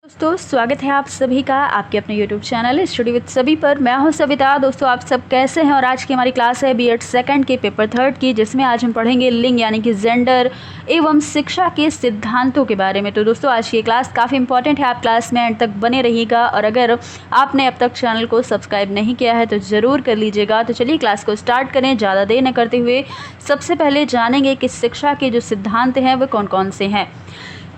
दोस्तों स्वागत है आप सभी का आपके अपने YouTube चैनल स्टडी विद सभी पर। मैं हूं सविता। दोस्तों आप सब कैसे हैं? और आज की हमारी क्लास है बीएड सेकंड के पेपर थर्ड की, जिसमें आज हम पढ़ेंगे लिंग यानी कि जेंडर एवं शिक्षा के सिद्धांतों के बारे में। तो दोस्तों आज की क्लास काफ़ी इंपॉर्टेंट है, आप क्लास में एंड तक बने रहिएगा। और अगर आपने अब तक चैनल को सब्सक्राइब नहीं किया है तो ज़रूर कर लीजिएगा। तो चलिए क्लास को स्टार्ट करें, ज़्यादा देर न करते हुए सबसे पहले जानेंगे कि शिक्षा के जो सिद्धांत हैं वो कौन कौन से हैं।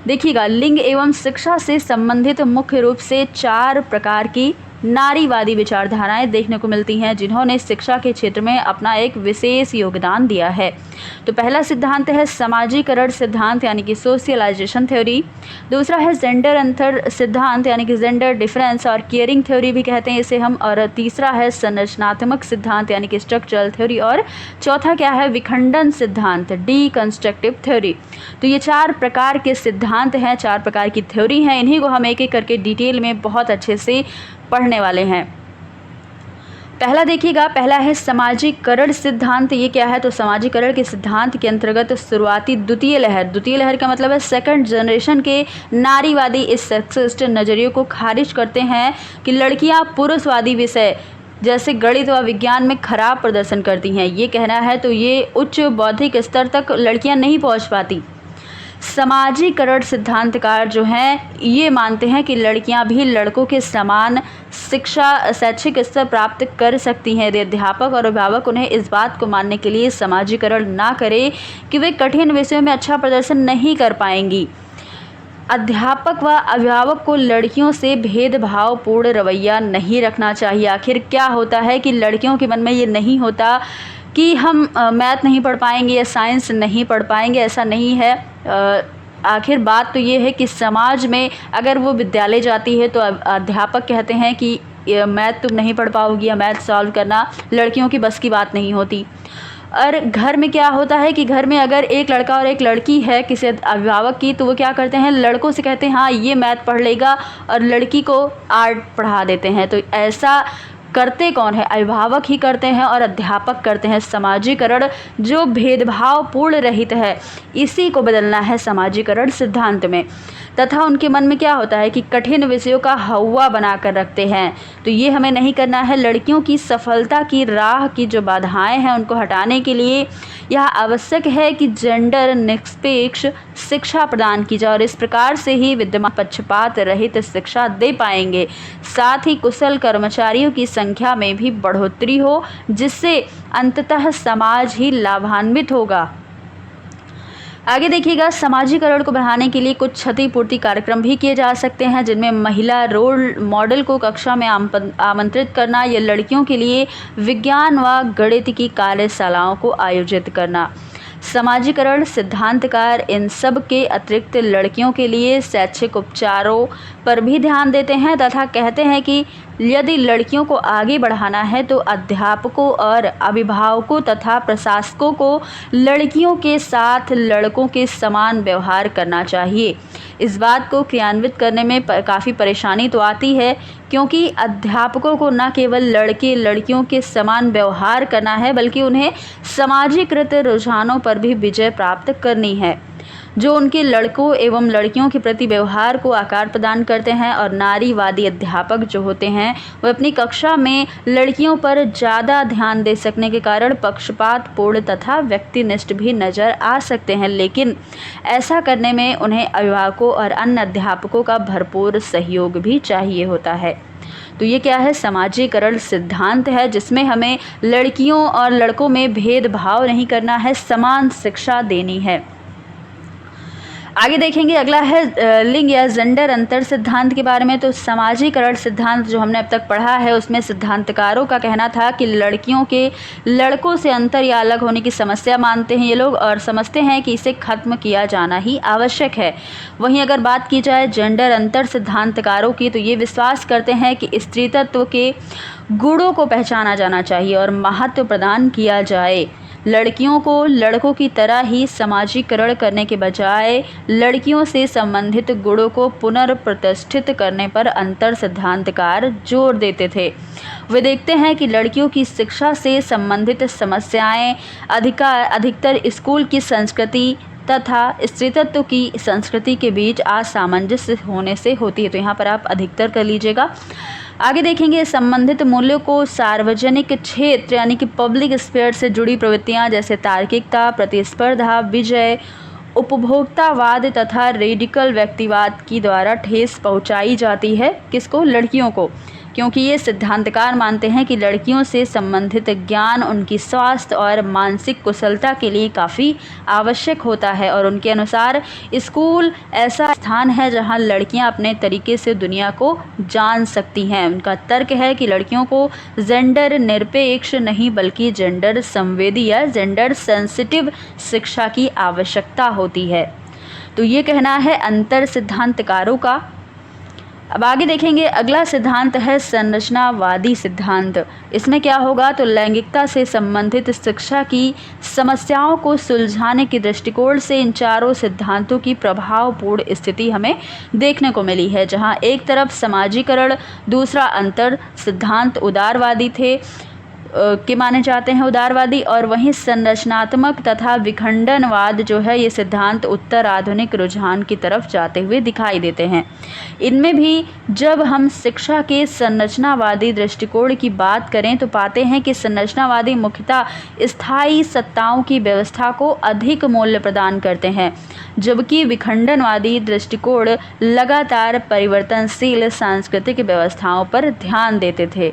देखिएगा, लिंग एवं शिक्षा से संबंधित मुख्य रूप से 4 प्रकार की नारीवादी विचारधाराएं देखने को मिलती हैं, जिन्होंने शिक्षा के क्षेत्र में अपना एक विशेष योगदान दिया है। तो पहला सिद्धांत है समाजीकरण सिद्धांत यानी कि सोशलाइजेशन थ्योरी। दूसरा है जेंडर अंतर सिद्धांत यानी कि जेंडर डिफरेंस और केयरिंग थ्योरी भी कहते हैं इसे हम। और तीसरा है संरचनात्मक सिद्धांत यानी कि स्ट्रक्चरल थ्योरी। और चौथा क्या है? विखंडन सिद्धांत, डीकंस्ट्रक्टिव थ्योरी। तो ये 4 प्रकार के सिद्धांत हैं, 4 प्रकार की थ्योरी हैं। इन्हीं को हम एक एक करके डिटेल में बहुत अच्छे से पढ़ने वाले हैं। पहला देखिएगा, पहला है समाजीकरण सिद्धांत। ये क्या है? तो समाजीकरण के सिद्धांत के अंतर्गत शुरुआती द्वितीय लहर का मतलब है सेकंड जनरेशन के नारीवादी इस सेक्सिस्ट नजरिए को खारिज करते हैं कि लड़कियां पुरुषवादी विषय जैसे गणित व विज्ञान में खराब प्रदर्शन करती हैं। ये कहना है तो ये उच्च बौद्धिक स्तर तक लड़कियां नहीं पहुंच पाती। समाजीकरण सिद्धांतकार जो हैं ये मानते हैं कि लड़कियां भी लड़कों के समान शिक्षा शैक्षिक स्तर प्राप्त कर सकती हैं। यदि अध्यापक और अभिभावक उन्हें इस बात को मानने के लिए समाजीकरण ना करें कि वे कठिन विषयों में अच्छा प्रदर्शन नहीं कर पाएंगी। अध्यापक व अभिभावक को लड़कियों से भेदभावपूर्ण रवैया नहीं रखना चाहिए। आखिर क्या होता है कि लड़कियों के मन में ये नहीं होता कि हम मैथ नहीं पढ़ पाएंगे या साइंस नहीं पढ़ पाएंगे, ऐसा नहीं है। आखिर बात तो ये है कि समाज में अगर वो विद्यालय जाती है तो अध्यापक कहते हैं कि मैथ तुम नहीं पढ़ पाओगी या मैथ सॉल्व करना लड़कियों की बस की बात नहीं होती। और घर में क्या होता है कि घर में अगर एक लड़का और एक लड़की है किसी अभिभावक की, तो वो क्या करते हैं, लड़कों से कहते हैं हाँ ये मैथ पढ़ लेगा और लड़की को आर्ट पढ़ा देते हैं। तो ऐसा करते कौन है? अभिभावक ही करते हैं और अध्यापक करते हैं। समाजीकरण जो भेदभावपूर्ण रहित है, इसी को बदलना है समाजीकरण सिद्धांत में। तथा उनके मन में क्या होता है कि कठिन विषयों का हवा बनाकर रखते हैं, तो ये हमें नहीं करना है। लड़कियों की सफलता की राह की जो बाधाएं हैं उनको हटाने के लिए यह आवश्यक है कि जेंडर निरपेक्ष शिक्षा प्रदान की जाए और इस प्रकार से ही विद्यमान पक्षपात रहित शिक्षा दे पाएंगे। साथ ही कुशल कर्मचारियों की संख्या में भी बढ़ोतरी हो, जिससे अंततः समाज ही लाभान्वित होगा। आगे देखिएगा, समाजीकरण को बढ़ाने के लिए कुछ क्षतिपूर्ति कार्यक्रम भी किए जा सकते हैं, जिनमें महिला रोल मॉडल को कक्षा में आमंत्रित करना या लड़कियों के लिए विज्ञान व गणित की कार्यशालाओं को आयोजित करना। समाजीकरण सिद्धांतकार इन सब के अतिरिक्त लड़कियों के लिए शैक्षिक उपचारों पर भी ध्यान देते हैं तथा कहते हैं कि यदि लड़कियों को आगे बढ़ाना है तो अध्यापकों और अभिभावकों तथा प्रशासकों को लड़कियों के साथ लड़कों के समान व्यवहार करना चाहिए। इस बात को क्रियान्वित करने में काफ़ी परेशानी तो आती है, क्योंकि अध्यापकों को न केवल लड़के लड़कियों के समान व्यवहार करना है, बल्कि उन्हें समाजीकृत रुझानों पर भी विजय प्राप्त करनी है, जो उनके लड़कों एवं लड़कियों के प्रति व्यवहार को आकार प्रदान करते हैं। और नारीवादी अध्यापक जो होते हैं वो अपनी कक्षा में लड़कियों पर ज़्यादा ध्यान दे सकने के कारण पक्षपातपूर्ण तथा व्यक्तिनिष्ठ भी नज़र आ सकते हैं, लेकिन ऐसा करने में उन्हें अभिभावकों और अन्य अध्यापकों का भरपूर सहयोग भी चाहिए होता है। तो ये क्या है? समाजीकरण सिद्धांत है, जिसमें हमें लड़कियों और लड़कों में भेदभाव नहीं करना है, समान शिक्षा देनी है। आगे देखेंगे, अगला है लिंग या जेंडर अंतर सिद्धांत के बारे में। तो समाजीकरण सिद्धांत जो हमने अब तक पढ़ा है उसमें सिद्धांतकारों का कहना था कि लड़कियों के लड़कों से अंतर या अलग होने की समस्या मानते हैं ये लोग और समझते हैं कि इसे खत्म किया जाना ही आवश्यक है। वहीं अगर बात की जाए जेंडर अंतर सिद्धांतकारों की, तो ये विश्वास करते हैं कि स्त्री तत्व के गुणों को पहचाना जाना चाहिए और महत्व प्रदान किया जाए। लड़कियों को लड़कों की तरह ही समाजीकरण करने के बजाय लड़कियों से संबंधित गुणों को पुनर्प्रतिष्ठित करने पर अंतर सिद्धांतकार जोर देते थे। वे देखते हैं कि लड़कियों की शिक्षा से संबंधित समस्याएं अधिकतर स्कूल की संस्कृति तथा स्त्रीत्व की संस्कृति के बीच असामंजस्य होने से होती है। तो यहाँ पर आप अधिकतर कर लीजिएगा। आगे देखेंगे, संबंधित मूल्यों को सार्वजनिक क्षेत्र यानी कि पब्लिक स्फीयर से जुड़ी प्रवृत्तियाँ जैसे तार्किकता, प्रतिस्पर्धा, विजय, उपभोक्तावाद तथा रेडिकल व्यक्तिवाद की द्वारा ठेस पहुंचाई जाती है। किसको? लड़कियों को, क्योंकि ये सिद्धांतकार मानते हैं कि लड़कियों से संबंधित ज्ञान उनकी स्वास्थ्य और मानसिक कुशलता के लिए काफ़ी आवश्यक होता है और उनके अनुसार स्कूल ऐसा स्थान है जहां लड़कियां अपने तरीके से दुनिया को जान सकती हैं। उनका तर्क है कि लड़कियों को जेंडर निरपेक्ष नहीं बल्कि जेंडर संवेदी या जेंडर सेंसिटिव शिक्षा की आवश्यकता होती है। तो ये कहना है अंतर सिद्धांतकारों का। अब आगे देखेंगे, अगला सिद्धांत है संरचनावादी सिद्धांत। इसमें क्या होगा? तो लैंगिकता से संबंधित शिक्षा की समस्याओं को सुलझाने के दृष्टिकोण से इन चारों सिद्धांतों की प्रभावपूर्ण स्थिति हमें देखने को मिली है, जहां एक तरफ समाजीकरण, दूसरा अंतर सिद्धांत उदारवादी थे के माने जाते हैं उदारवादी, और वहीं संरचनात्मक तथा विखंडनवाद जो है ये सिद्धांत उत्तर आधुनिक रुझान की तरफ जाते हुए दिखाई देते हैं। इनमें भी जब हम शिक्षा के संरचनावादी दृष्टिकोण की बात करें तो पाते हैं कि संरचनावादी मुख्यतः स्थायी सत्ताओं की व्यवस्था को अधिक मूल्य प्रदान करते हैं, जबकि विखंडनवादी दृष्टिकोण लगातार परिवर्तनशील सांस्कृतिक व्यवस्थाओं पर ध्यान देते थे।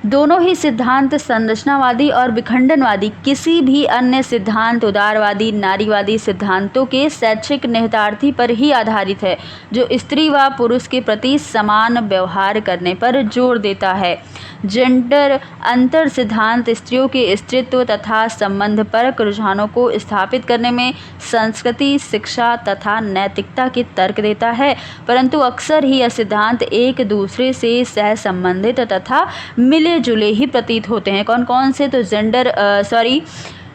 दोनों ही सिद्धांत, संरचनावादी और विखंडनवादी, किसी भी अन्य सिद्धांत उदारवादी नारीवादी सिद्धांतों के शैक्षिक निहितार्थी पर ही आधारित है, जो स्त्री व पुरुष के प्रति समान व्यवहार करने पर जोर देता है। जेंडर अंतर सिद्धांत स्त्रियों के स्त्रीत्व तथा संबंधपरक रुझानों को स्थापित करने में संस्कृति, शिक्षा तथा नैतिकता के तर्क देता है, परंतु अक्सर ही यह सिद्धांत एक दूसरे से सह संबंधित तथा मिले जुले ही प्रतीत होते हैं। कौन कौन से? तो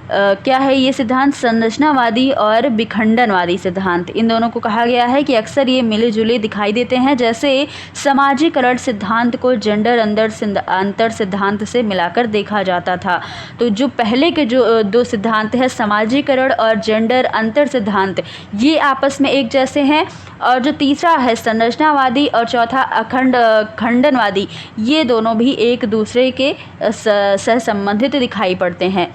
क्या है ये सिद्धांत? संरचनावादी और विखंडनवादी सिद्धांत, इन दोनों को कहा गया है कि अक्सर ये मिले जुले दिखाई देते हैं। जैसे समाजीकरण सिद्धांत को जेंडर अंतर सिद्धांत से मिलाकर देखा जाता था। तो जो पहले के जो दो सिद्धांत है, समाजीकरण और जेंडर अंतर सिद्धांत, ये आपस में एक जैसे हैं, और जो तीसरा है संरचनावादी और चौथा खंडनवादी, ये दोनों भी एक दूसरे के सहसंबंधित दिखाई पड़ते हैं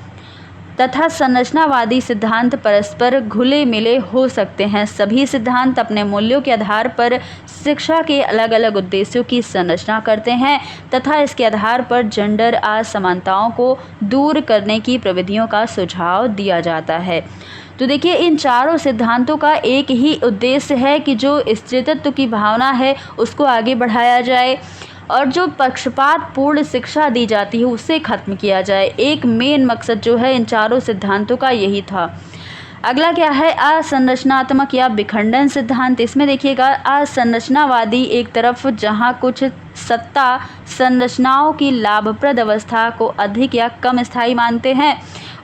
तथा संरचनावादी सिद्धांत परस्पर घुले मिले हो सकते हैं। सभी सिद्धांत अपने मूल्यों के आधार पर शिक्षा के अलग अलग उद्देश्यों की संरचना करते हैं तथा इसके आधार पर जेंडर असमानताओं को दूर करने की प्रविधियों का सुझाव दिया जाता है। तो देखिए, इन चारों सिद्धांतों का एक ही उद्देश्य है कि जो स्त्रीत्व की भावना है उसको आगे बढ़ाया जाए और जो पक्षपातपूर्ण शिक्षा दी जाती है उसे खत्म किया जाए। एक मेन मकसद जो है इन चारों सिद्धांतों का यही था। अगला क्या है? असंरचनात्मक या विखंडन सिद्धांत। इसमें देखिएगा, असंरचनावादी एक तरफ जहां कुछ सत्ता संरचनाओं की लाभप्रद अवस्था को अधिक या कम स्थायी मानते हैं,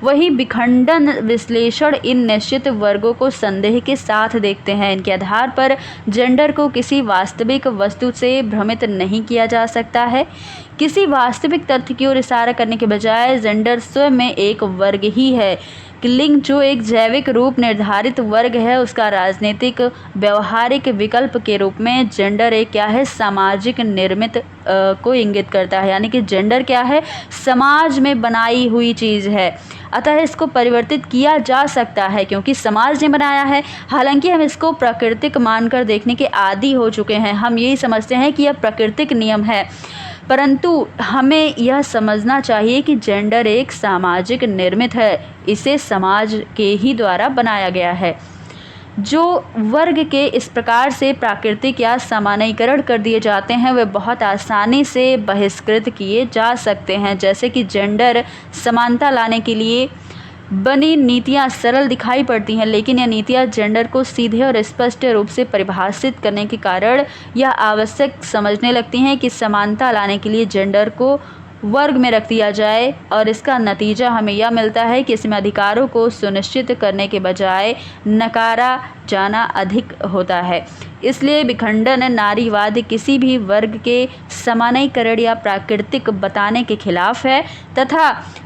वही विखंडन विश्लेषण इन निश्चित वर्गों को संदेह के साथ देखते हैं। इनके आधार पर जेंडर को किसी वास्तविक वस्तु से भ्रमित नहीं किया जा सकता है। किसी वास्तविक तथ्य की ओर इशारा करने के बजाय जेंडर स्वयं में एक वर्ग ही है कि लिंग जो एक जैविक रूप निर्धारित वर्ग है, उसका राजनीतिक व्यवहारिक विकल्प के रूप में जेंडर एक क्या है? सामाजिक निर्मित को इंगित करता है। यानी कि जेंडर क्या है? समाज में बनाई हुई चीज़ है, अतः इसको परिवर्तित किया जा सकता है क्योंकि समाज ने बनाया है। हालांकि हम इसको प्राकृतिक मानकर देखने के आदी हो चुके हैं। हम यही समझते हैं कि यह प्राकृतिक नियम है, परंतु हमें यह समझना चाहिए कि जेंडर एक सामाजिक निर्मित है, इसे समाज के ही द्वारा बनाया गया है। जो वर्ग के इस प्रकार से प्राकृतिक या सामान्यीकरण कर दिए जाते हैं वे बहुत आसानी से बहिष्कृत किए जा सकते हैं। जैसे कि जेंडर समानता लाने के लिए बनी नीतियां सरल दिखाई पड़ती हैं, लेकिन यह नीतियां जेंडर को सीधे और स्पष्ट रूप से परिभाषित करने के कारण यह आवश्यक समझने लगती हैं कि समानता लाने के लिए जेंडर को वर्ग में रख दिया जाए, और इसका नतीजा हमें यह मिलता है कि इसमें अधिकारों को सुनिश्चित करने के बजाय नकारा जाना अधिक होता है। इसलिए विखंडन नारीवाद किसी भी वर्ग के समानीकरण या प्राकृतिक बताने के खिलाफ है तथा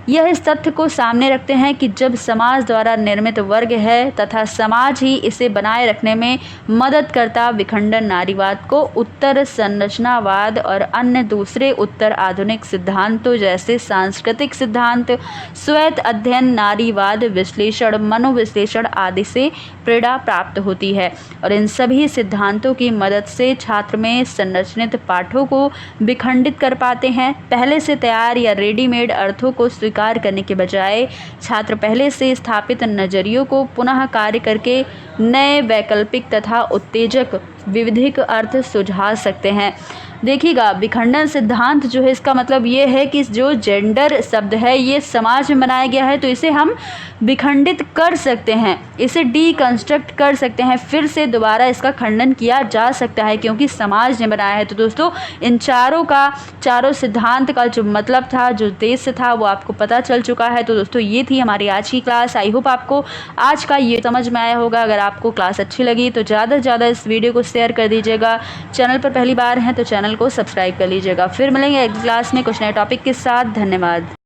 यह इस तथ्य को सामने रखते हैं कि जब समाज द्वारा निर्मित वर्ग है तथा समाज ही इसे बनाए रखने में मदद करता, विखंडन नारीवाद को उत्तर संरचनावाद और अन्य दूसरे उत्तर आधुनिक सिद्धांतों जैसे सांस्कृतिक सिद्धांत, स्वैत अध्ययन, नारीवाद विश्लेषण, मनोविश्लेषण आदि से प्रेरणा प्राप्त होती है और इन सभी सिद्धांतों की मदद से छात्र में संरचित पाठों को विखंडित कर पाते हैं। पहले से तैयार या रेडीमेड अर्थों को स्वीकार करने के बजाय छात्र पहले से स्थापित नजरियों को पुनः कार्य करके नए वैकल्पिक तथा उत्तेजक विविधिक अर्थ सुझा सकते हैं। देखिएगा, विखंडन सिद्धांत जो है इसका मतलब ये है कि जो जेंडर शब्द है ये समाज में बनाया गया है तो इसे हम विखंडित कर सकते हैं, इसे डीकंस्ट्रक्ट कर सकते हैं, फिर से दोबारा इसका खंडन किया जा सकता है क्योंकि समाज ने बनाया है। तो दोस्तों इन चारों सिद्धांत का जो मतलब था, जो उद्देश्य था वो आपको पता चल चुका है। तो दोस्तों ये थी हमारी आज की क्लास। आई होप आपको आज का ये समझ में आया होगा। अगर आपको क्लास अच्छी लगी तो ज़्यादा से ज़्यादा इस वीडियो को शेयर कर दीजिएगा। चैनल पर पहली बार हैं तो चैनल को सब्सक्राइब कर लीजिएगा। फिर मिलेंगे अगली क्लास में कुछ नए टॉपिक के साथ। धन्यवाद।